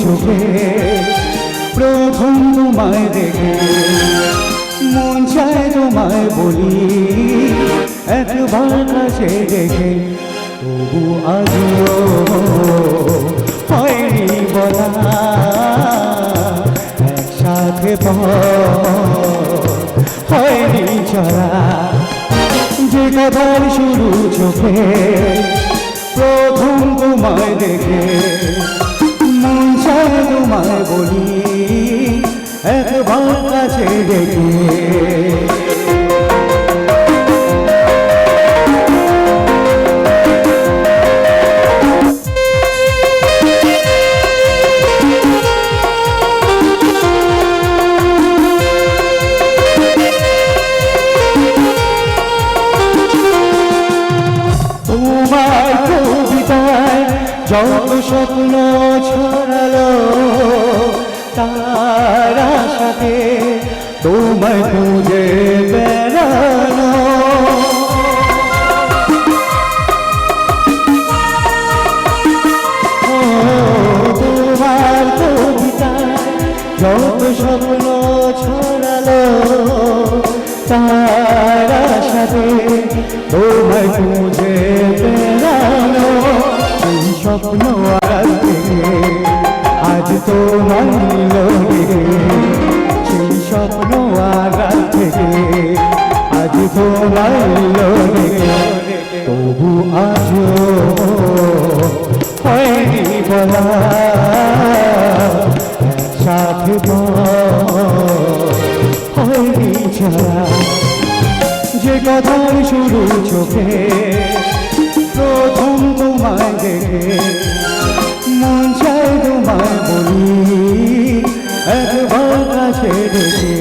চোখে প্রথম তোমায় দেখে মন চায় তোমায় বলি একবার কাছে দেখে, তবু আজও হয়নি বলা একসাথে হয়নি চলা। যে কথার শুরু চোখে প্রথম তোমায় দেখে মন চায় তোমায় বলি একবার কাছে দেখে। তোমার কবিতায় যত স্বপ্ন ছড়ালো তার আশাতে তোমায় খুঁজে বেড়ানো, তোমার কবিতায় যত স্বপ্ন ছড়ালো তার আশাতে তোমায় খুঁজে বেড়ানো। সেই স্বপ্ন আড়াল থেকে আজ তোমায় নিল রে, সেই স্বপ্ন আড়াল থেকে আজ তোমায় নিল রে, তবু আজও হয়নি বলা একসাথে হয়নি চলা। যে কথার শুরু চোখে প্রথম তোমায় দেখে মন চায় তোমায় বলি একবার কাছে দেখে।